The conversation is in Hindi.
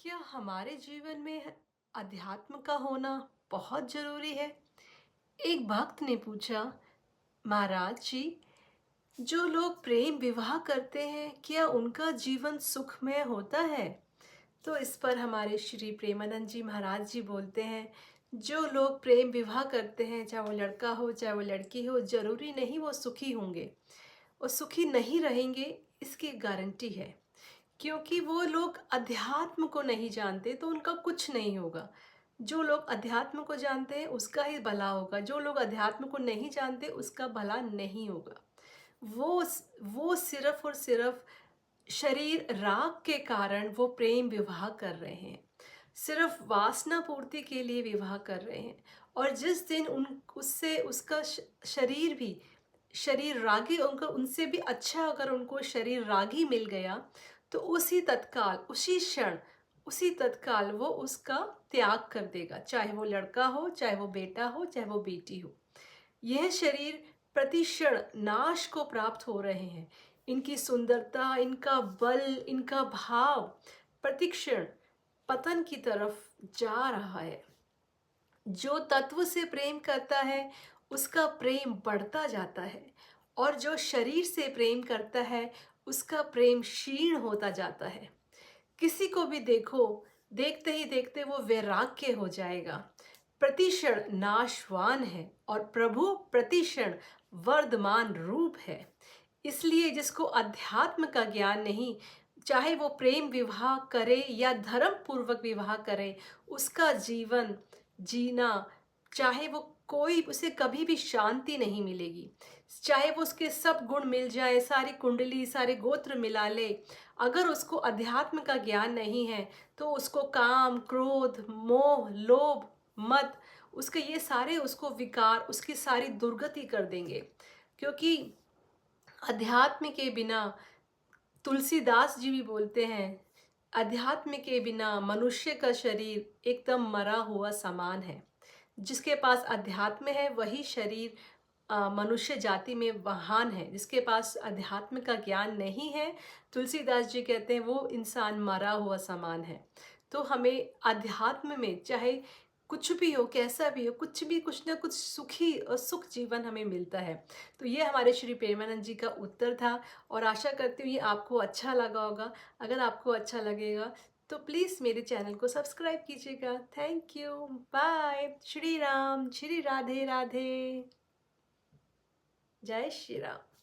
क्या हमारे जीवन में अध्यात्म का होना बहुत जरूरी है? एक भक्त ने पूछा, महाराज जी, जो लोग प्रेम विवाह करते हैं क्या उनका जीवन सुखमय होता है? तो इस पर हमारे श्री प्रेमानंद जी महाराज जी बोलते हैं, जो लोग प्रेम विवाह करते हैं, चाहे वो लड़का हो चाहे वो लड़की हो, जरूरी नहीं वो सुखी होंगे और सुखी नहीं रहेंगे, इसकी गारंटी है। क्योंकि वो लोग अध्यात्म को नहीं जानते तो उनका कुछ नहीं होगा। जो लोग अध्यात्म को जानते हैं उसका ही भला होगा, जो लोग अध्यात्म को नहीं जानते उसका भला नहीं होगा। वो सिर्फ और सिर्फ शरीर राग के कारण वो प्रेम विवाह कर रहे हैं, सिर्फ वासना पूर्ति के लिए विवाह कर रहे हैं। और जिस दिन उन उससे उसका शरीर भी शरीर रागी, उनका उनसे भी अच्छा अगर उनको शरीर रागी मिल गया तो उसी तत्काल उसी क्षण उसी तत्काल वो उसका त्याग कर देगा, चाहे वो लड़का हो चाहे वो बेटा हो चाहे वो बेटी हो। यह शरीर प्रतिक्षण नाश को प्राप्त हो रहे हैं। इनकी सुंदरता, इनका बल, इनका भाव प्रतिक्षण पतन की तरफ जा रहा है। जो तत्व से प्रेम करता है उसका प्रेम बढ़ता जाता है, और जो शरीर से प्रेम करता है उसका प्रेम क्षीण होता जाता है। किसी को भी देखो, देखते ही देखते वो वैराग्य हो जाएगा। प्रतिक्षण नाशवान है और प्रभु प्रतिक्षण वर्धमान रूप है। इसलिए जिसको अध्यात्म का ज्ञान नहीं, चाहे वो प्रेम विवाह करे या धर्म पूर्वक विवाह करे, उसका जीवन जीना, चाहे वो कोई, उसे कभी भी शांति नहीं मिलेगी। चाहे वो उसके सब गुण मिल जाए, सारी कुंडली सारे गोत्र मिला ले, अगर उसको अध्यात्म का ज्ञान नहीं है तो उसको काम, क्रोध, मोह, लोभ, मद, उसके ये सारे उसको विकार, उसकी सारी दुर्गति कर देंगे। क्योंकि अध्यात्म के बिना, तुलसीदास जी भी बोलते हैं, अध्यात्म के बिना मनुष्य का शरीर एकदम मरा हुआ समान है। जिसके पास अध्यात्म है वही शरीर मनुष्य जाति में महान है। जिसके पास अध्यात्म का ज्ञान नहीं है, तुलसीदास जी कहते हैं वो इंसान मरा हुआ समान है। तो हमें अध्यात्म में चाहे कुछ भी हो, कैसा भी हो, कुछ भी, कुछ ना कुछ सुखी और सुख जीवन हमें मिलता है। तो ये हमारे श्री प्रेमानंद जी का उत्तर था, और आशा करती हूँ ये आपको अच्छा लगा होगा। अगर आपको अच्छा लगेगा तो प्लीज़ मेरे चैनल को सब्सक्राइब कीजिएगा। Thank you. Bye. Shri Ram, Shri Radhe Radhe. जय श्री राम।